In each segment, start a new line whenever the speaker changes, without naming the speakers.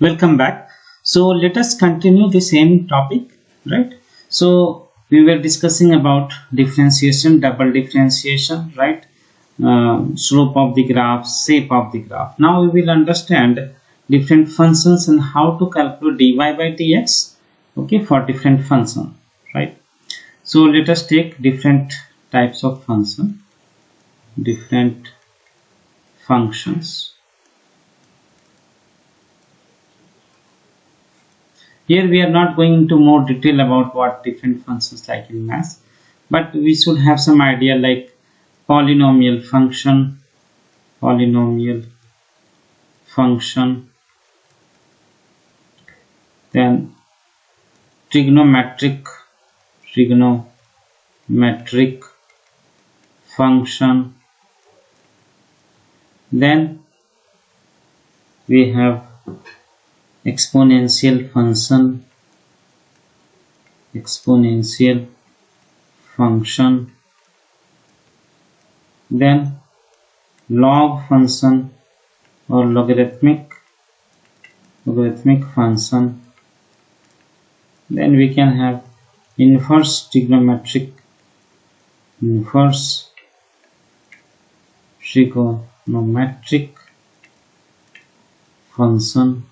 Welcome back. So let us continue the same topic, right? So we were discussing about differentiation, double differentiation, right? Slope of the graph, shape of the graph. Now we will understand different functions and how to calculate dy by dx, okay, for different function, right? So let us take different types of function, different functions. Here we are not going into more detail about what different functions like in math, but we should have some idea like polynomial function, then trigonometric function, then we have exponential function, then log function or logarithmic function, then we can have inverse trigonometric function.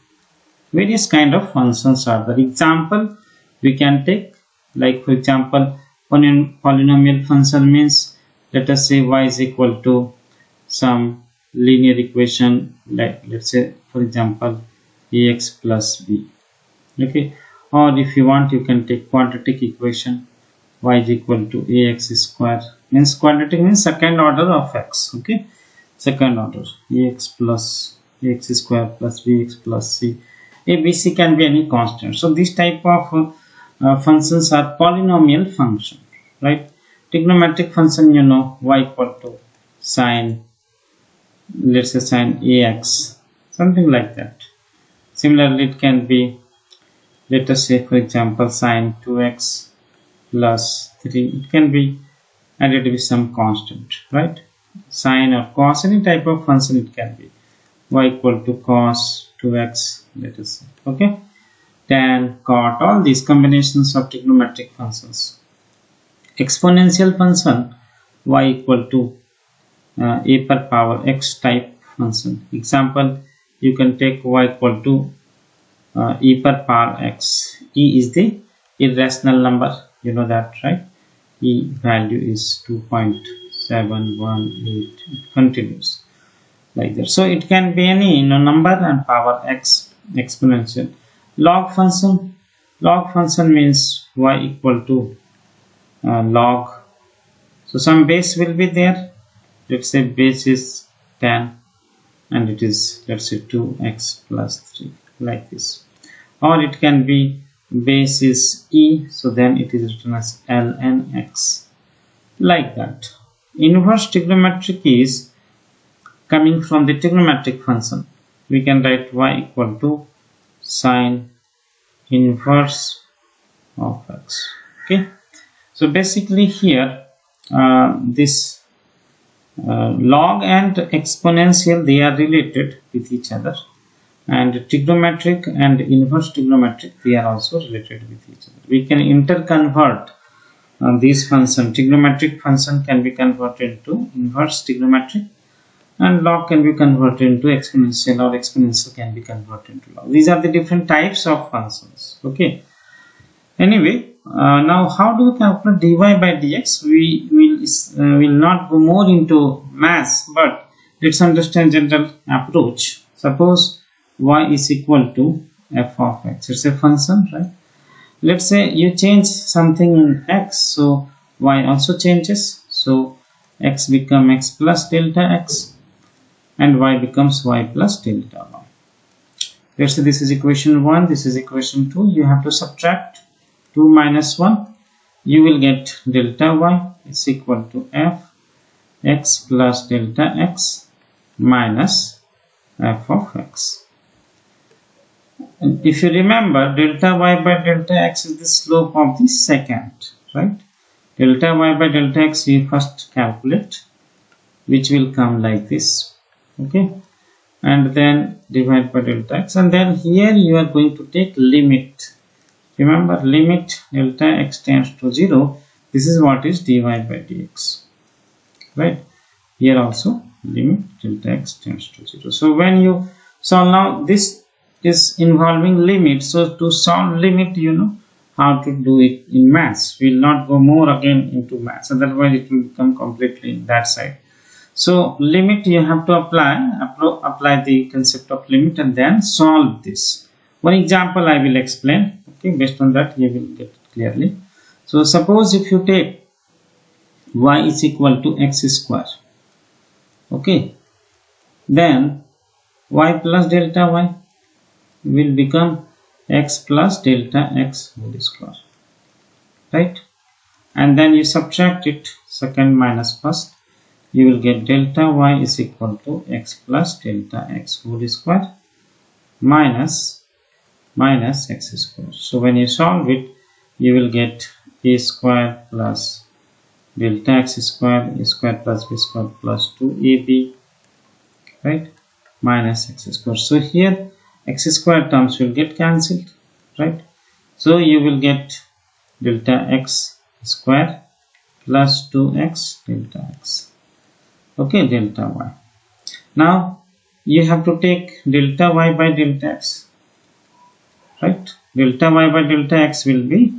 Various kind of functions are there. Example we can take, like for example polynomial function means, let us say y is equal to some linear equation, like let's say for example ax plus b, okay. Or if you want, you can take quadratic equation, y is equal to ax square, means quadratic means second order of x, okay, second order, ax plus ax square plus bx plus c. A, b, c can be any constant. So this type of functions are polynomial function, right? Trigonometric function, you know, y equal to sine, let's say sine ax, something like that. Similarly, it can be, let us say for example sine 2x plus 3. It can be added with some constant, right? Sine or cos, any type of function it can be. Y equal to cos 2x, let us say, okay, tan, cot, all these combinations of trigonometric functions. Exponential function, y equal to a per power x type function. Example, you can take y equal to e per power x. E is the irrational number, you know that, right? E value is 2.718. It continues like that. So it can be any number and power x exponential. Log function means y equal to log. So some base will be there. Let's say base is 10 and it is, let's say 2x plus 3, like this. Or it can be base is e, so then it is written as ln x, like that. Inverse trigonometric is coming from the trigonometric function. We can write y equal to sine inverse of x, okay. So basically here this log and exponential, they are related with each other, and trigonometric and inverse trigonometric, they are also related with each other. We can interconvert these function. Trigonometric function can be converted into inverse trigonometric, and log can be converted into exponential, or exponential can be converted into log. These are the different types of functions, okay. Anyway, now how do we calculate dy by dx? We will not go more into math, but let's understand general approach. Suppose y is equal to f of x. It's a function, right? Let's say you change something in x, so y also changes. So x become x plus delta x, and y becomes y plus delta y. Let's say this is equation 1, this is equation 2. You have to subtract 2 minus 1. You will get delta y is equal to f x plus delta x minus f of x. And if you remember, delta y by delta x is the slope of the secant, right? Delta y by delta x we first calculate, which will come like this, okay. and then divide by delta x, and then here you are going to take limit. Remember, limit delta x tends to 0. This is what is dy by dx, right? Here also limit delta x tends to 0. So when you solve, now this is involving limit, so to solve limit you know how to do it in maths. We will not go more again into maths, otherwise it will become completely in that side. So limit you have to apply the concept of limit and then solve this. One example I will explain. Okay, based on that you will get it clearly. So suppose if you take y is equal to x square, okay, then y plus delta y will become x plus delta x whole square, right? And then you subtract it, second minus first, you will get delta y is equal to x plus delta x whole square minus x square. So when you solve it, you will get a square plus delta x square, a square plus b square plus 2ab, right, minus x square. So here x square terms will get cancelled, right? So you will get delta x square plus 2x delta x, okay, delta y. Now you have to take delta y by delta x, right? Delta y by delta x will be,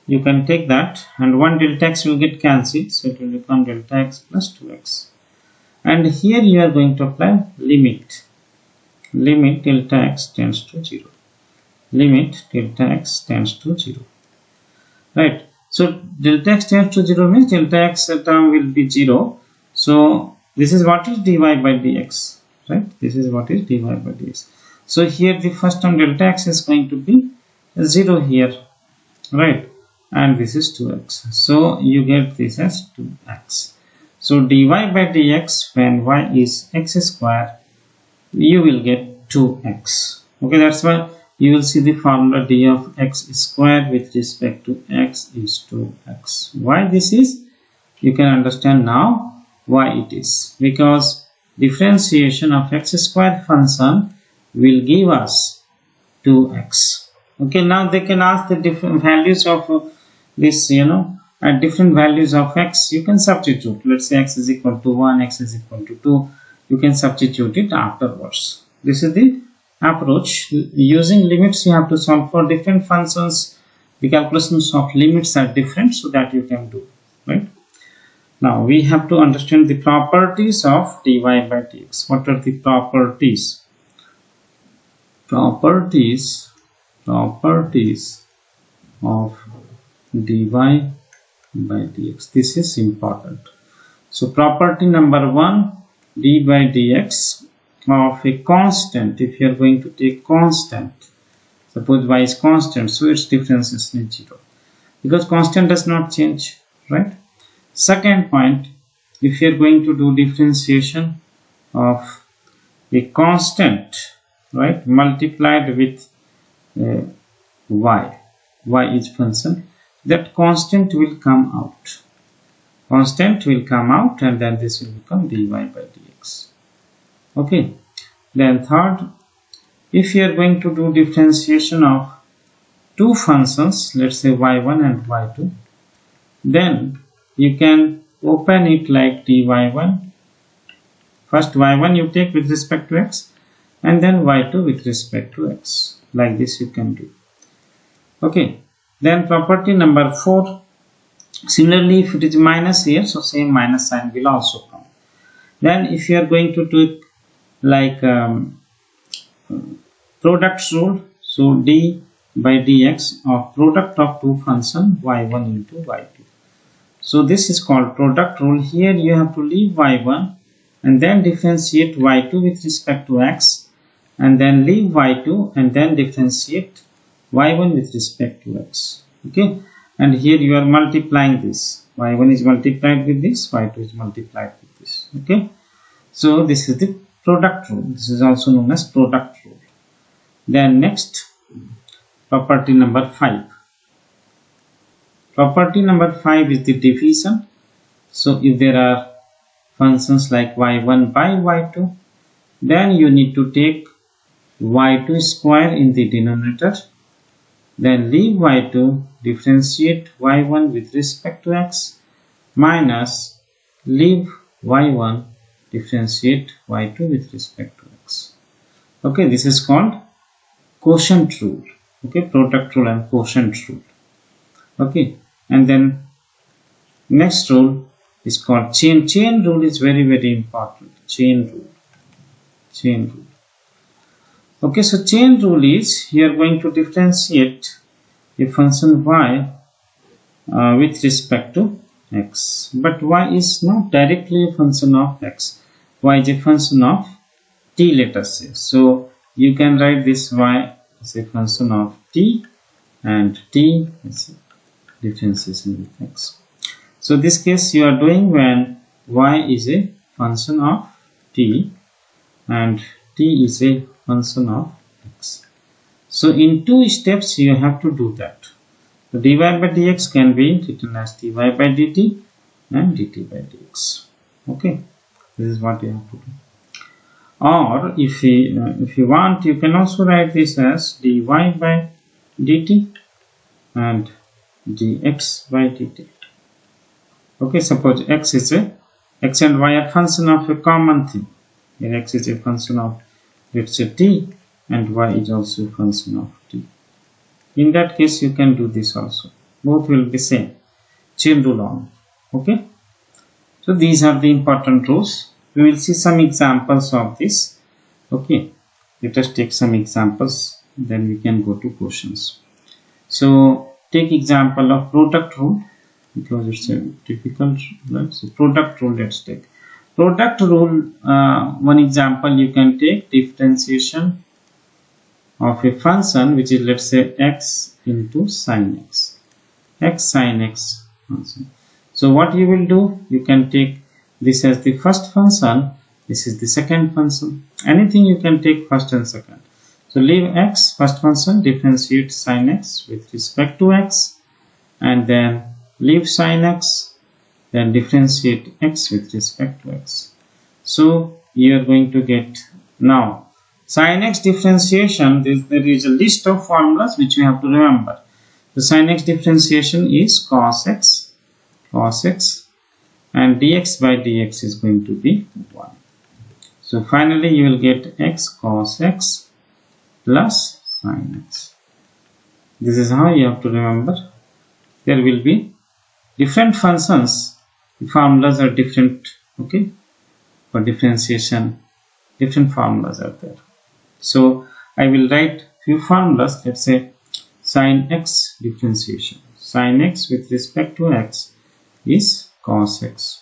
you can take that, and one delta x will get cancelled, so it will become delta x plus 2x. And here you are going to apply limit delta x tends to 0, limit delta x tends to 0, right? So delta x tends to 0 means delta x term will be 0. So this is what is dy by dx, right? This is what is dy by dx. So here the first term delta x is going to be 0 here, right? And this is 2x. So you get this as 2x. So dy by dx when y is x square, you will get 2x. Okay, that's why you will see the formula d of x square with respect to x is 2x. Why this is? You can understand now why it is. Because differentiation of x square function will give us 2x. Okay, now they can ask the different values of this, you know, at different values of x, you can substitute. Let's say x is equal to 1, x is equal to 2. You can substitute it afterwards. This is the approach. Using limits, you have to solve for different functions. The calculations of limits are different, so that you can do, right? Now we have to understand the properties of dy by dx. What are the properties? Properties of dy by dx. This is important. So property number 1, d by dx of a constant. If you are going to take constant, suppose y is constant, so its difference is 0, because constant does not change, right? Second point, if you are going to do differentiation of a constant, right, multiplied with y is function, that constant will come out. Constant will come out, and then this will become dy by dx. Okay. Then third, if you are going to do differentiation of two functions, let's say y1 and y2, then you can open it like dy1. First y1 you take with respect to x, and then y2 with respect to x. Like this you can do. Okay. Then property number 4, similarly if it is minus here, so same minus sign will also come. Then if you are going to do like product rule, so d by dx of product of two function y1 into y2. So this is called product rule. Here you have to leave y1 and then differentiate y2 with respect to x, and then leave y2 and then differentiate y1 with respect to x. Okay, and here you are multiplying this. Y1 is multiplied with this, y2 is multiplied with this. Okay, so this is the product rule. This is also known as product rule. Then next, property number 5. Property number 5 is the division. So if there are functions like y1 by y2, Then you need to take y2 square in the denominator. Then leave y2, differentiate y1 with respect to x, minus leave y1, differentiate y2 with respect to x. Okay, this is called quotient rule. Okay, product rule and quotient rule. Okay, and then next rule is called chain. Chain rule is very, very important. Chain rule. Okay, so chain rule is you are going to differentiate a function y with respect to x, but y is not directly a function of x. Y is a function of t, let us say. So you can write this y as a function of t and t is differentiation with x. So this case you are doing when y is a function of t and t is a function of x. So in 2 steps you have to do that. So dy by dx can be written as dy by dt and dt by dx. Okay, this is what you have to do. Or if you want, you can also write this as dy by dt and dx by dt. Okay, suppose x and y are function of a common thing. Here x is a function of, let's say, t, and y is also a function of t. In that case, you can do this also. Both will be same. Chain rule on. Okay. So these are the important rules. We will see some examples of this. Okay. Let us take some examples. Then we can go to questions. So take example of product rule, because it's a difficult, right? So product rule, let's take. Product rule, one example you can take differentiation of a function which is, let's say, x into sin x. X sin x function. So what you will do, you can take this as the first function, this is the second function. Anything you can take first and second. So leave x, first function, differentiate sin x with respect to x, and then leave sin x, then differentiate x with respect to x. So you are going to get now sin x differentiation. There is a list of formulas which you have to remember. The sin x differentiation is cos x, and dx by dx is going to be 1. So finally you will get x cos x plus sin x. This is how you have to remember. There will be different functions. The formulas are different. Okay, for differentiation, different formulas are there. So I will write few formulas. Let's say sin x differentiation. Sin x with respect to x is cos x.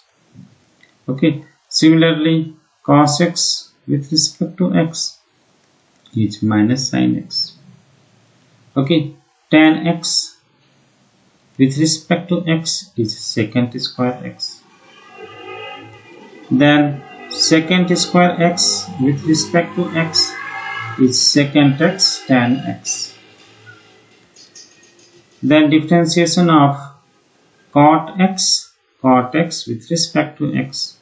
Okay. Similarly, cos x with respect to x is minus sin x. Okay. Tan x with respect to x is secant square x. Then secant square x with respect to x is secant x tan x. Then differentiation of cot x with respect to x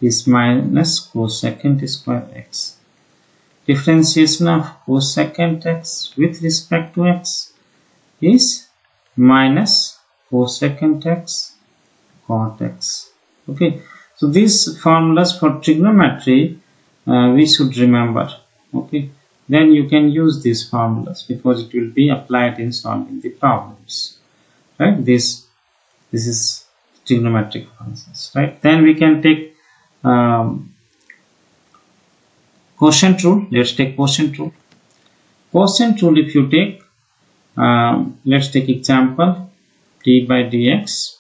is minus cosecant square x. Differentiation of cosecant x with respect to x is minus cosecant x cot x. Okay, so these formulas for trigonometry we should remember. Okay, then you can use these formulas because it will be applied in solving the problems, right? This is trigonometric functions, right? Then we can take quotient rule. Let's take quotient rule. Quotient rule, if you take let's take example d by dx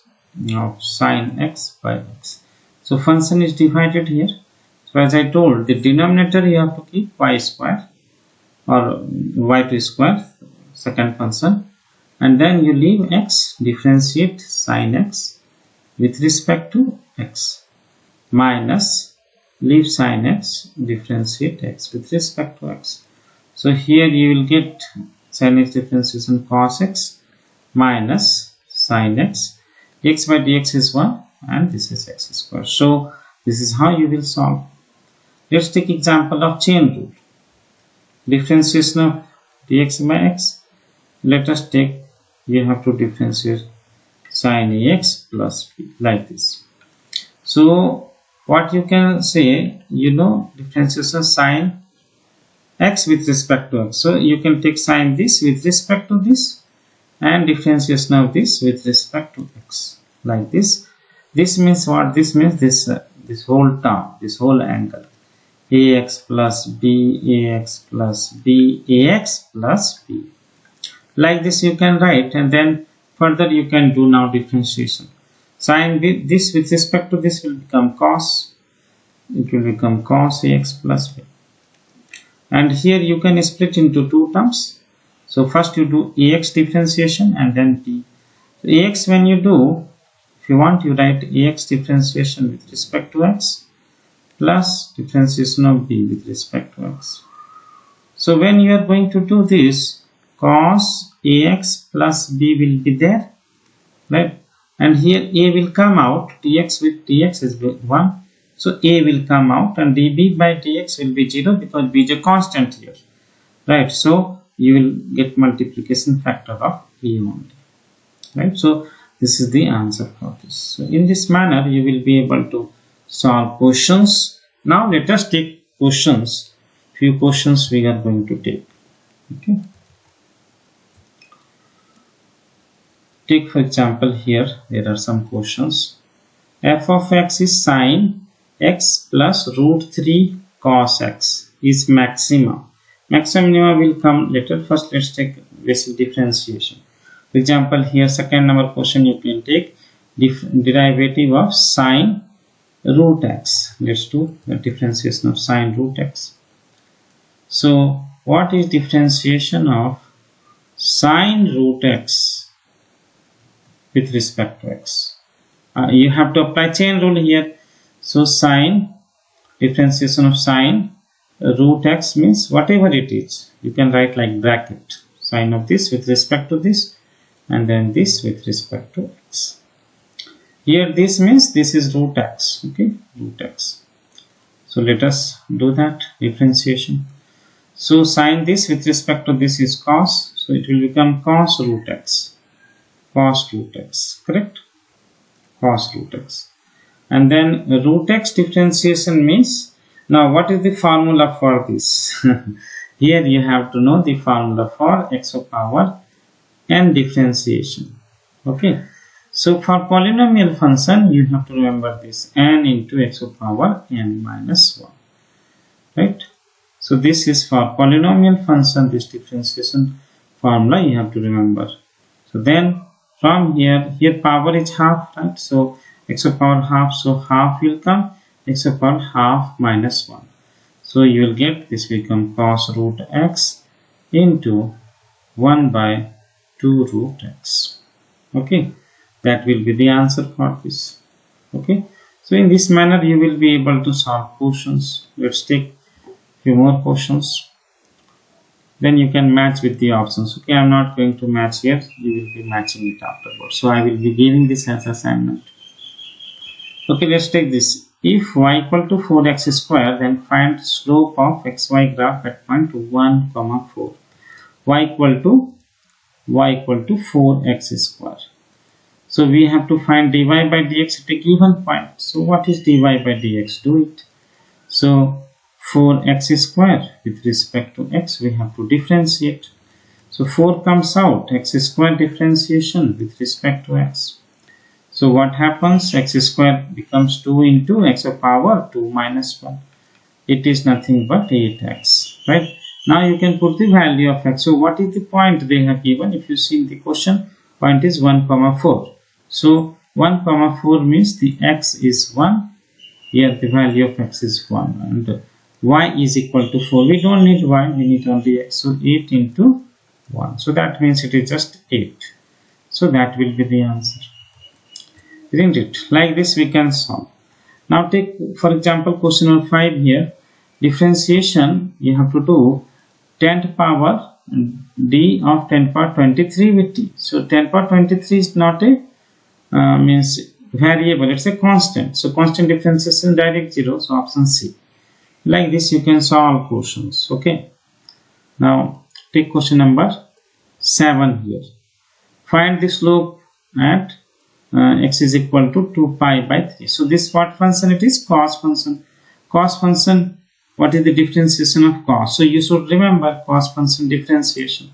of sin x by x. So function is divided here. So as I told, the denominator you have to keep y square or y2 square, second function, and then you leave x, differentiate sin x with respect to x, minus leave sin x, differentiate x with respect to x. So here you will get sin x differentiation cos x minus sin x. X by dx is 1 and this is x square. So this is how you will solve. Let's take example of chain rule. Differentiation of dx by x. Let us take, we have to differentiate sin ax plus b like this. So what you can say, differentiation sin x with respect to x. So you can take sin this with respect to this and differentiation of this with respect to x like this. This means what? This means this whole term, this whole angle, ax plus b, ax plus b, ax plus b. Like this you can write, and then further you can do now differentiation. Sin this with respect to this will become cos. It will become cos ax plus b. And here you can split into two terms. So first you do ax differentiation and then b. So ax, when you do, if you want, you write ax differentiation with respect to x plus differentiation of b with respect to x. So when you are going to do this, cos ax plus b will be there, right? And here a will come out, dx with dx is 1. So a will come out and db by dx will be 0 because b is a constant here, right? So you will get multiplication factor of b only, right? So this is the answer for this. So in this manner you will be able to solve questions. Now let us take questions. Few questions we are going to take. Okay. Take for example, here there are some questions. F of x is sine x plus root 3 cos x is maxima. Maxima will come later. First let's take basic differentiation. For example, here second number question you can take derivative of sine root x. Let's do the differentiation of sine root x. So what is differentiation of sine root x with respect to x? You have to apply chain rule here. So sine, differentiation of sine root x means whatever it is, you can write like bracket, sine of this with respect to this and then this with respect to x. Here this means this is root x, okay, root x. So let us do that differentiation. So sine this with respect to this is cos, so it will become cos root x, correct? Cos root x. And then root x differentiation means, now what is the formula for this? Here you have to know the formula for x of power n differentiation. Okay, so for polynomial function you have to remember this n into x of power n minus 1, right? So this is for polynomial function, this differentiation formula you have to remember. So then from here power is half, right? So x of power half, so half will come, x of power half minus 1. So you will get this become cos root x into 1 by 2 root x. Okay, that will be the answer for this. Okay, so in this manner you will be able to solve questions. Let's take few more questions. Then you can match with the options. Okay, I'm not going to match here, you will be matching it afterwards. So I will be giving this as assignment. Okay, let's take this. If y equal to 4x square, then find slope of xy graph at point 1, 4. Y equal to 4x square. So we have to find dy by dx at a given point. So what is dy by dx? Do it. So 4x square with respect to x, we have to differentiate. So 4 comes out, x square differentiation with respect to x. So what happens? X square becomes 2 into x of power 2 minus 1. It is nothing but 8x, right? Now you can put the value of x. So what is the point they have given? If you see in the question, point is 1, 4. So 1, 4 means the x is 1. Here the value of x is 1 and y is equal to 4. We don't need y, we need only x. So 8 into 1. So that means it is just 8. So that will be the answer. Isn't it? Like this we can solve. Now take for example question number 5 here. Differentiation you have to do 10 to the power d of 10 to the power 23 with t. So 10 to the power 23 is not a means variable, it's a constant. So constant differentiation direct 0, so option C. Like this you can solve questions. Okay, now take question number 7 here. Find the slope at x is equal to 2 pi by 3. So this what function it is? Cos function. Cos function, what is the differentiation of cos? So you should remember cos function differentiation,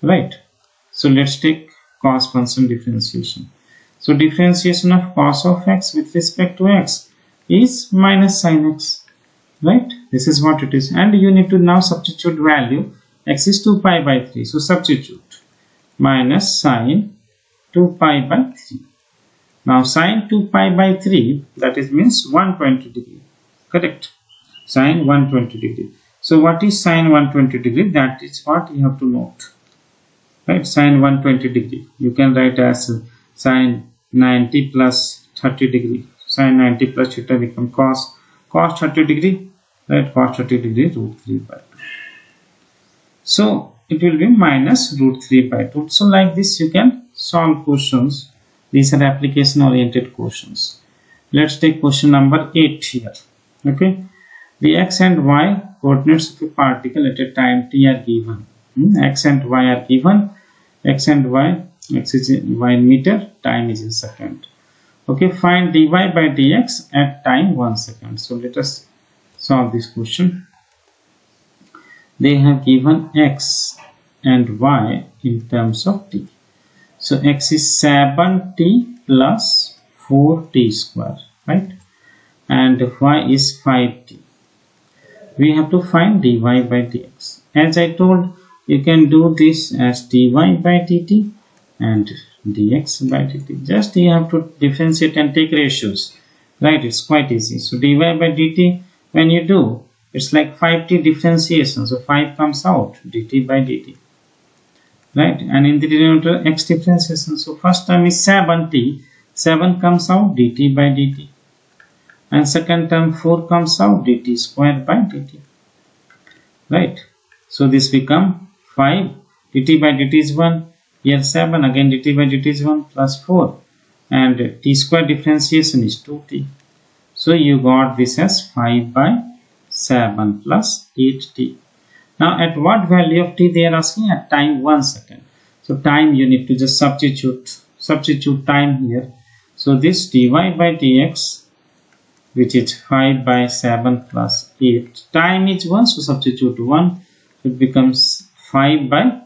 right? So let's take cos function differentiation. So differentiation of cos of x with respect to x is minus sin x, right? This is what it is, and you need to now substitute value. X is 2 pi by 3, so substitute minus sin 2 pi by 3. Now sin 2 pi by 3, that is means 120 degree, correct? Sin 120 degree. So what is sin 120 degree? That is what you have to note, right? Sin 120 degree you can write as sin 90 plus 30 degree. Sin 90 plus theta become cos 30 degree, right? Cos 30 degree root 3 by 2. So it will be minus root 3 by 2. So like this you can solve questions. These are application oriented questions. Let's take question number 8 here. Okay, the x and y coordinates of a particle at a time t are given. X and y are given. X and y, x is in y in meter, time is in second. Okay, find dy by dx at time 1 second. So let us solve this question. They have given x and y in terms of t. So x is 7t plus 4t square, right? And y is 5t. We have to find dy by dx. As I told, you can do this as dy by dt and dx by dt. Just you have to differentiate and take ratios, right? It's quite easy. So dy by dt, when you do, it's like 5t differentiation. So 5 comes out, dt by dt. Right, and in the denominator x differentiation, so first term is 7t, 7 comes out dt by dt, and second term 4 comes out dt square by dt, right? So this become 5, dt by dt is 1, here 7, again dt by dt is 1 plus 4, and t square differentiation is 2t. So you got this as 5 by 7 plus 8t. Now at what value of t they are asking? At time 1 second. So time you need to just substitute time here. So this dy by dx, which is 5 by 7 plus 8, time is 1, so substitute 1, it becomes 5 by,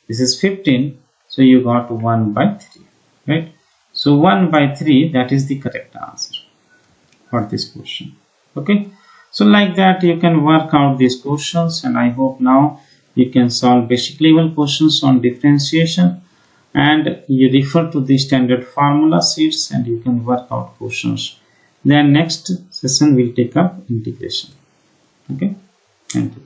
this is 15, so you got 1 by 3, right? So 1 by 3, that is the correct answer for this question. Okay, so like that you can work out these questions, and I hope now you can solve basic level questions on differentiation, and you refer to the standard formula sheets and you can work out questions. Then next session we'll take up integration. Okay, thank you.